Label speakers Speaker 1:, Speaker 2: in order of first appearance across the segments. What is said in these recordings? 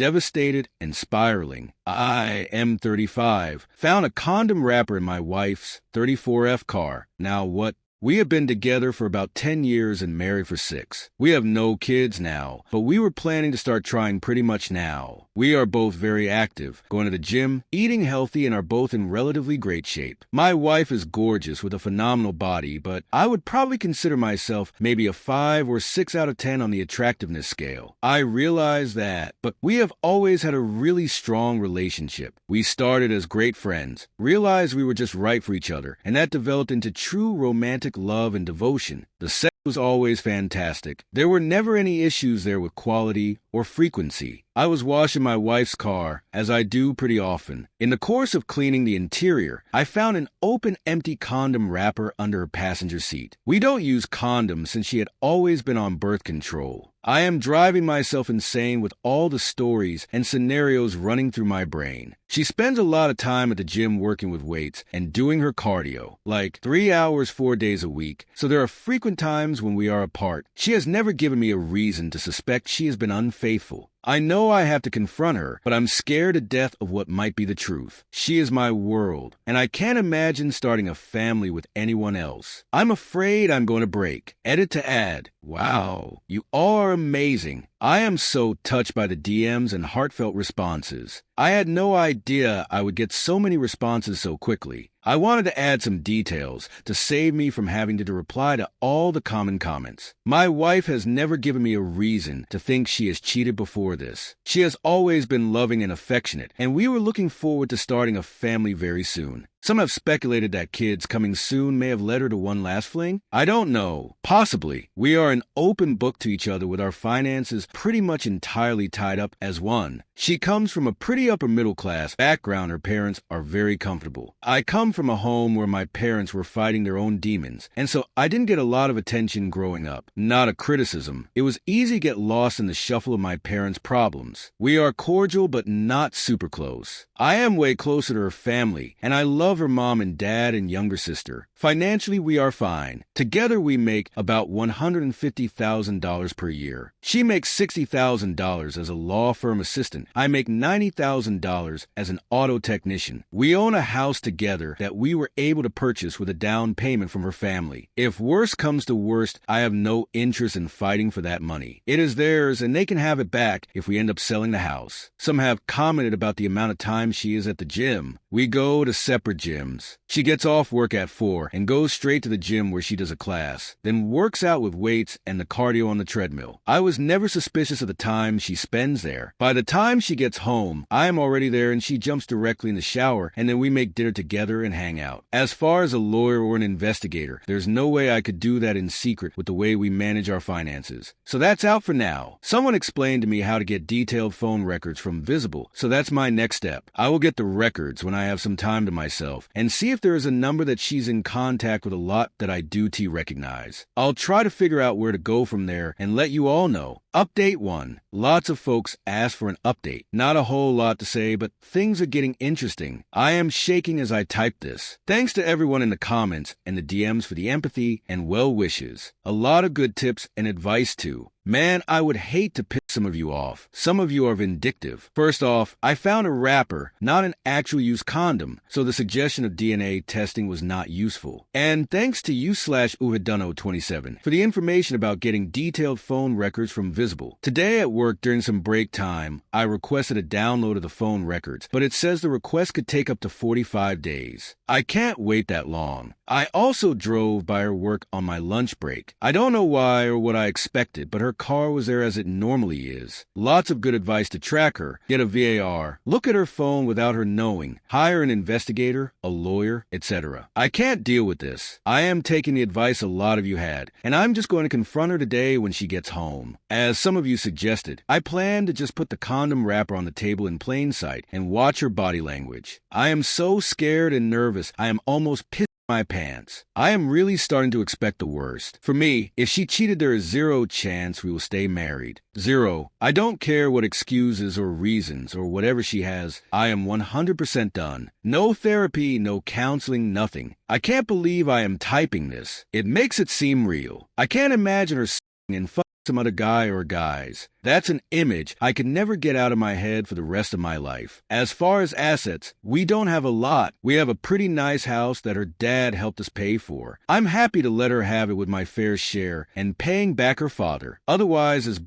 Speaker 1: devastated and spiraling. I, M35, found a condom wrapper in my wife's 34F car. Now what? We have been together for about 10 years and married for 6. We have no kids now, but we were planning to start trying pretty much now. We are both very active, going to the gym, eating healthy, and are both in relatively great shape. My wife is gorgeous with a phenomenal body, but I would probably consider myself maybe a 5 or 6 out of 10 on the attractiveness scale. I realize that, but we have always had a really strong relationship. We started as great friends, realized we were just right for each other, and that developed into true romantic love and devotion. The sex was always fantastic. There were never any issues there with quality or frequency. I was washing my wife's car, as I do pretty often. In the course of cleaning the interior, I found an open, empty condom wrapper under her passenger seat. We don't use condoms since she had always been on birth control. I am driving myself insane with all the stories and scenarios running through my brain. She spends a lot of time at the gym working with weights and doing her cardio, like 3 hours 4 days a week, so there are frequent times when we are apart. She has never given me a reason to suspect she has been unfaithful. I know I have to confront her, but I'm scared to death of what might be the truth. She is my world, and I can't imagine starting a family with anyone else. I'm afraid I'm going to break. Edit to add. Wow, you all are amazing. I am so touched by the DMs and heartfelt responses. I had no idea I would get so many responses so quickly. I wanted to add some details to save me from having to reply to all the common comments. My wife has never given me a reason to think she has cheated before this. She has always been loving and affectionate, and we were looking forward to starting a family very soon. Some have speculated that kids coming soon may have led her to one last fling. I don't know. Possibly. We are an open book to each other with our finances pretty much entirely tied up as one. She comes from a pretty upper middle class background. Her parents are very comfortable. I come from a home where my parents were fighting their own demons, and so I didn't get a lot of attention growing up. Not a criticism. It was easy to get lost in the shuffle of my parents' problems. We are cordial but not super close. I am way closer to her family, and I love her mom and dad and younger sister. Financially, we are fine. Together, we make about $150,000 per year. She makes $60,000 as a law firm assistant. I make $90,000 as an auto technician. We own a house together that we were able to purchase with a down payment from her family. If worst comes to worst, I have no interest in fighting for that money. It is theirs, and they can have it back if we end up selling the house. Some have commented about the amount of time she is at the gym. We go to separate gyms. She gets off work at 4 and goes straight to the gym where she does a class, then works out with weights and the cardio on the treadmill. I was never suspicious of the time she spends there. By the time she gets home, I am already there and she jumps directly in the shower, and then we make dinner together and hang out. As far as a lawyer or an investigator, there's no way I could do that in secret with the way we manage our finances. So that's out for now. Someone explained to me how to get detailed phone records from Visible, so that's my next step. I will get the records when I have some time to myself and see if there is a number that she's in contact with a lot that I do recognize. I'll try to figure out where to go from there and let you all know. Update 1. Lots of folks asked for an update. Not a whole lot to say, but things are getting interesting. I am shaking as I type this. Thanks to everyone in the comments and the DMs for the empathy and well wishes. A lot of good tips and advice too. Man, I would hate to piss some of you off. Some of you are vindictive. First off, I found a wrapper, not an actual use condom, so the suggestion of DNA testing was not useful. And thanks to you/Uhadunno27 for the information about getting detailed phone records from Visible. Today at work during some break time, I requested a download of the phone records, but it says the request could take up to 45 days. I can't wait that long. I also drove by her work on my lunch break. I don't know why or what I expected, but her car was there as it normally is. Lots of good advice to track her. Get a VAR. Look at her phone without her knowing. Hire an investigator, a lawyer, etc. I can't deal with this. I am taking the advice a lot of you had, and I'm just going to confront her today when she gets home. As some of you suggested, I plan to just put the condom wrapper on the table in plain sight and watch her body language. I am so scared and nervous, I am almost pissed my pants. I am really starting to expect the worst. For me, if she cheated, there is 0 chance we will stay married. 0. I don't care what excuses or reasons or whatever she has. I am 100% done. No therapy, no counseling, nothing. I can't believe I am typing this. It makes it seem real. I can't imagine her and some other guy or guys. That's an image I could never get out of my head for the rest of my life. As far as assets, we don't have a lot. We have a pretty nice house that her dad helped us pay for. I'm happy to let her have it with my fair share and paying back her father. Otherwise, it's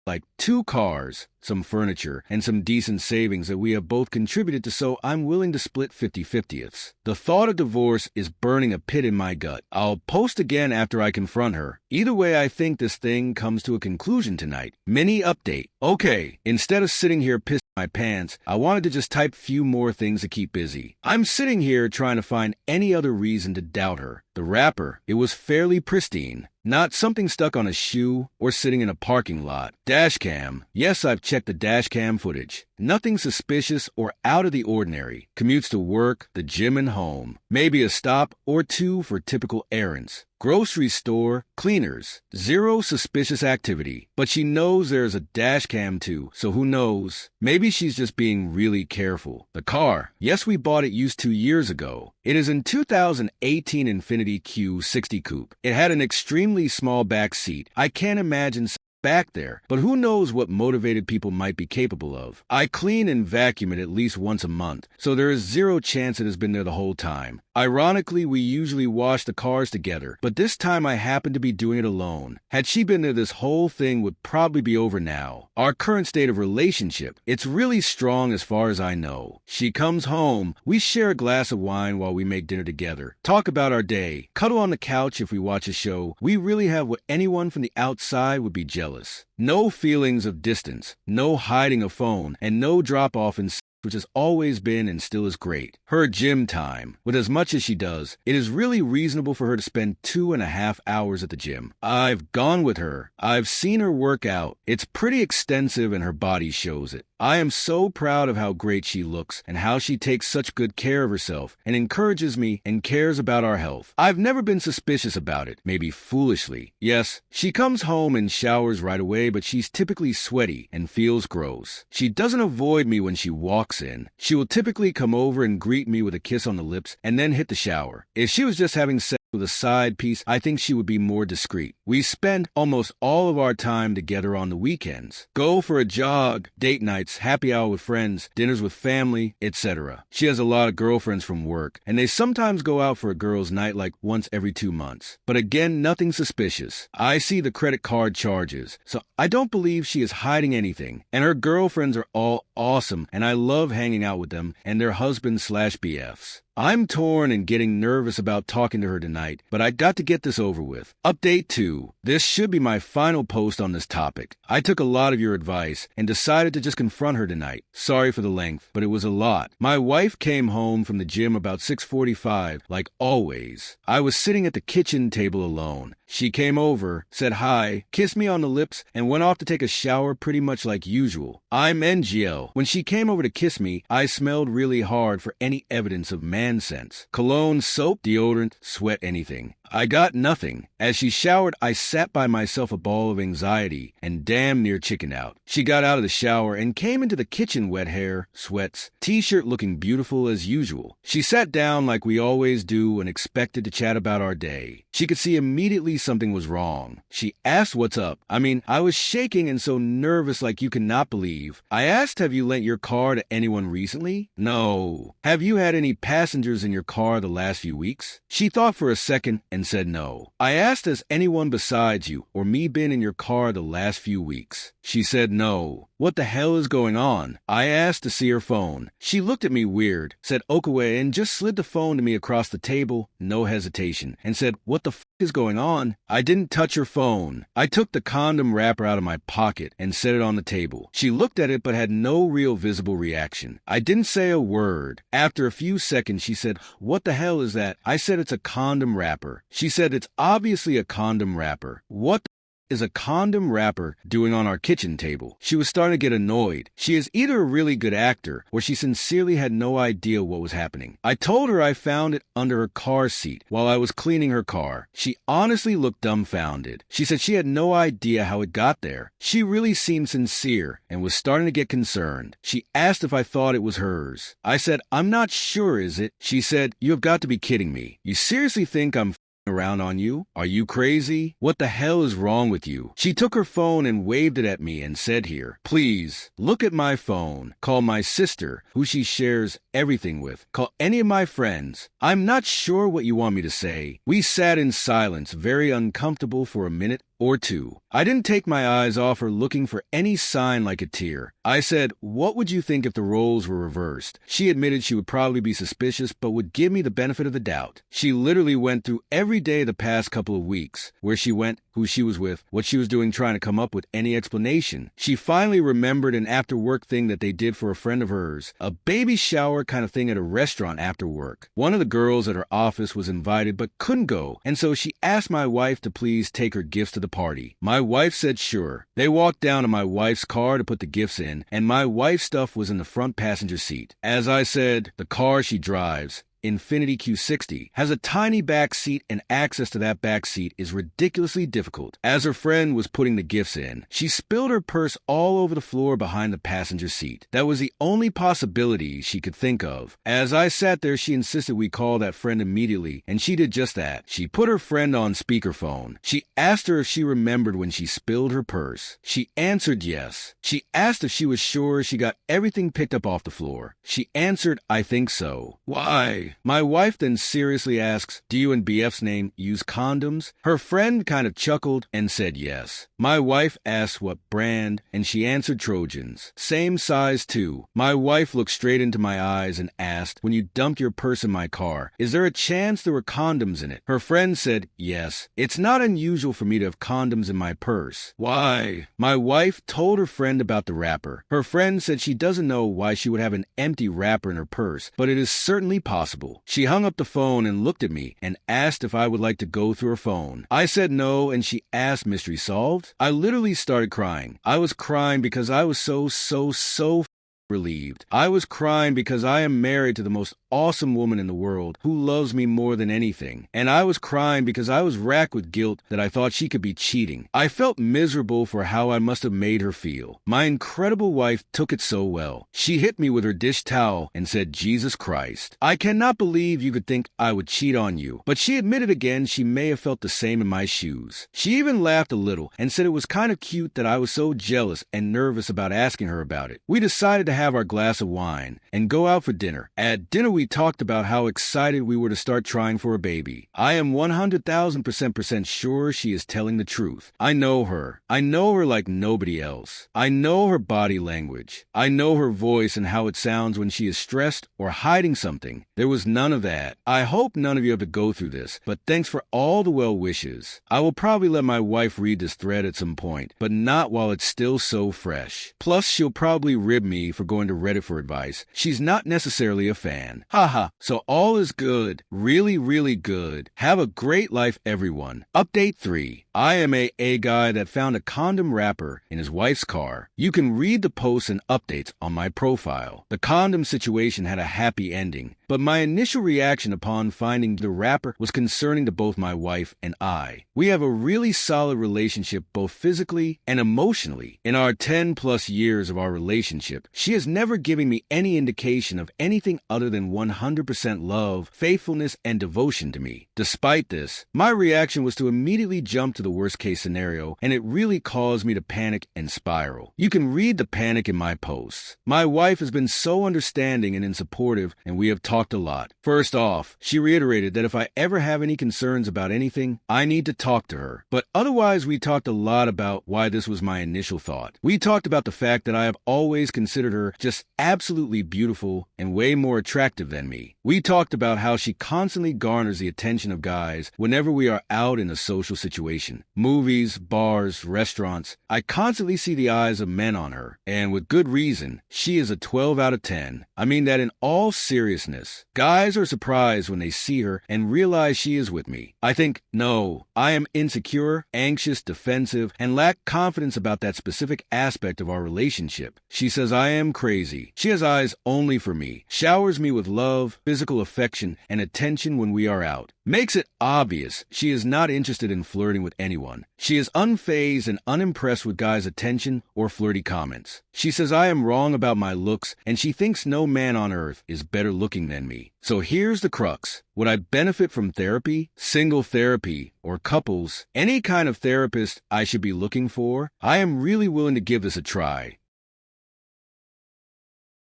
Speaker 1: like 2 cars, some furniture, and some decent savings that we have both contributed to, so I'm willing to split 50-50ths. The thought of divorce is burning a pit in my gut. I'll post again after I confront her. Either way, I think this thing comes to a conclusion tonight. Mini update. Okay, instead of sitting here pissing my pants, I wanted to just type few more things to keep busy. I'm sitting here trying to find any other reason to doubt her. The wrapper, it was fairly pristine. Not something stuck on a shoe or sitting in a parking lot. Dashcam. Yes, I've checked the dashcam footage. Nothing suspicious or out of the ordinary. Commutes to work, the gym, and home. Maybe a stop or 2 for typical errands. Grocery store, cleaners. 0 suspicious activity. But she knows there's a dash cam too, so who knows? Maybe she's just being really careful. The car. Yes, we bought it used 2 years ago. It is a 2018 Infiniti Q60 Coupe. It had an extremely small back seat. I can't imagine back there, but who knows what motivated people might be capable of. I clean and vacuum it at least once a month, so there is 0 chance it has been there the whole time. Ironically, we usually wash the cars together, but this time I happened to be doing it alone. Had she been there, this whole thing would probably be over now. Our current state of relationship, it's really strong as far as I know. She comes home, we share a glass of wine while we make dinner together, talk about our day, cuddle on the couch if we watch a show. We really have what anyone from the outside would be jealous. No feelings of distance, no hiding a phone, and no drop-off in which has always been and still is great. Her gym time. With as much as she does, it is really reasonable for her to spend 2.5 hours at the gym. I've gone with her. I've seen her work out. It's pretty extensive and her body shows it. I am so proud of how great she looks and how she takes such good care of herself and encourages me and cares about our health. I've never been suspicious about it, maybe foolishly. Yes, she comes home and showers right away, but she's typically sweaty and feels gross. She doesn't avoid me when she walks in. She will typically come over and greet me with a kiss on the lips and then hit the shower. If she was just having sex with a side piece, I think she would be more discreet. We spend almost all of our time together on the weekends. Go for a jog, date nights, happy hour with friends, dinners with family, etc. She has a lot of girlfriends from work, and they sometimes go out for a girls' night like once every 2 months. But again, nothing suspicious. I see the credit card charges, so I don't believe she is hiding anything. And her girlfriends are all awesome, and I love hanging out with them and their husbands/BFs. I'm torn and getting nervous about talking to her tonight, but I got to get this over with. Update 2. This should be my final post on this topic. I took a lot of your advice and decided to just confront her tonight. Sorry for the length, but it was a lot. My wife came home from the gym about 6:45, like always. I was sitting at the kitchen table alone. She came over, said hi, kissed me on the lips, and went off to take a shower pretty much like usual. I'm NGL. When she came over to kiss me, I smelled really hard for any evidence of man scents. Cologne, soap, deodorant, sweat, anything. I got nothing. As she showered, I sat by myself, a ball of anxiety, and damn near chickened out. She got out of the shower and came into the kitchen, wet hair, sweats, t-shirt, looking beautiful as usual. She sat down like we always do and expected to chat about our day. She could see immediately something was wrong. She asked what's up. I was shaking and so nervous like you cannot believe. I asked, have you lent your car to anyone recently? No. Have you had any passengers in your car the last few weeks? She thought for a second and said no. I asked, has anyone besides you or me been in your car the last few weeks? She said no. What the hell is going on? I asked to see her phone. She looked at me weird, said okay, and just slid the phone to me across the table, no hesitation, and said, what the f is going on? I didn't touch her phone. I took the condom wrapper out of my pocket and set it on the table. She looked at it but had no real visible reaction. I didn't say a word. After a few seconds, she said, what the hell is that? I said, it's a condom wrapper. She said, it's obviously a condom wrapper. What is a condom wrapper doing on our kitchen table? She was starting to get annoyed. She is either a really good actor or she sincerely had no idea what was happening. I told her I found it under her car seat while I was cleaning her car. She honestly looked dumbfounded. She said she had no idea how it got there. She really seemed sincere and was starting to get concerned. She asked if I thought it was hers. I said, I'm not sure, is it? She said, you have got to be kidding me. You seriously think I'm around on you? Are you crazy? What the hell is wrong with you? She took her phone and waved it at me and said, here, please, look at my phone. Call my sister, who she shares everything with. Call any of my friends. I'm not sure what you want me to say. We sat in silence, very uncomfortable for a minute or two. I didn't take my eyes off her, looking for any sign like a tear. I said, what would you think if the roles were reversed? She admitted she would probably be suspicious, but would give me the benefit of the doubt. She literally went through every day the past couple of weeks, where she went, who she was with, what she was doing, trying to come up with any explanation. She finally remembered an after-work thing that they did for a friend of hers, a baby shower kind of thing at a restaurant after work. One of the girls at her office was invited but couldn't go, and so she asked my wife to please take her gifts to the party. My wife said sure. They walked down to my wife's car to put the gifts in, and my wife's stuff was in the front passenger seat. As I said, the car she drives, Infiniti Q60, has a tiny back seat, and access to that back seat is ridiculously difficult. As her friend was putting the gifts in, she spilled her purse all over the floor behind the passenger seat. That was the only possibility she could think of. As I sat there, she insisted we call that friend immediately, and she did just that. She put her friend on speakerphone. She asked her if she remembered when she spilled her purse. She answered yes. She asked if she was sure she got everything picked up off the floor. She answered, I think so. Why? My wife then seriously asks, do you and BF's name use condoms? Her friend kind of chuckled and said yes. My wife asked what brand, and she answered Trojans. Same size too. My wife looked straight into my eyes and asked, when you dumped your purse in my car, is there a chance there were condoms in it? Her friend said yes. It's not unusual for me to have condoms in my purse. Why? My wife told her friend about the wrapper. Her friend said she doesn't know why she would have an empty wrapper in her purse, but it is certainly possible. She hung up the phone and looked at me and asked if I would like to go through her phone. I said no, and she asked, mystery solved? I literally started crying. I was crying because I was so relieved. I was crying because I am married to the most awesome woman in the world who loves me more than anything. And I was crying because I was racked with guilt that I thought she could be cheating. I felt miserable for how I must have made her feel. My incredible wife took it so well. She hit me with her dish towel and said, Jesus Christ, I cannot believe you could think I would cheat on you. But she admitted again she may have felt the same in my shoes. She even laughed a little and said it was kind of cute that I was so jealous and nervous about asking her about it. We decided to have our glass of wine and go out for dinner. At dinner, we talked about how excited we were to start trying for a baby. I am 100,000% sure she is telling the truth. I know her. I know her like nobody else. I know her body language. I know her voice and how it sounds when she is stressed or hiding something. There was none of that. I hope none of you have to go through this, but thanks for all the well wishes. I will probably let my wife read this thread at some point, but not while it's still so fresh. Plus, she'll probably rib me for going to Reddit for advice. She's not necessarily a fan. Haha. So all is good. Really, really good. Have a great life, everyone. Update 3. I am a guy that found a condom wrapper in his wife's car. You can read the posts and updates on my profile. The condom situation had a happy ending, but my initial reaction upon finding the wrapper was concerning to both my wife and I. We have a really solid relationship both physically and emotionally. In our 10 plus years of our relationship, she has never given me any indication of anything other than 100% love, faithfulness, and devotion to me. Despite this, my reaction was to immediately jump to the worst case scenario, and it really caused me to panic and spiral. You can read the panic in my posts. My wife has been so understanding and supportive, and we have talked a lot. First off, she reiterated that if I ever have any concerns about anything, I need to talk to her. But otherwise, we talked a lot about why this was my initial thought. We talked about the fact that I have always considered her just absolutely beautiful and way more attractive than me. We talked about how she constantly garners the attention of guys whenever we are out in a social situation. Movies, bars, restaurants. I constantly see the eyes of men on her, and with good reason. She is a 12 out of 10. I mean that in all seriousness. Guys are surprised when they see her and realize she is with me. I think, no, I am insecure, anxious, defensive, and lack confidence about that specific aspect of our relationship. She says I am crazy. She has eyes only for me, showers me with love, physical affection, and attention when we are out. Makes it obvious she is not interested in flirting with anyone. She is unfazed and unimpressed with guys' attention or flirty comments. She says I am wrong about my looks, and she thinks no man on earth is better looking than me. So here's the crux. Would I benefit from therapy, single therapy, or couples? Any kind of therapist I should be looking for? I am really willing to give this a try.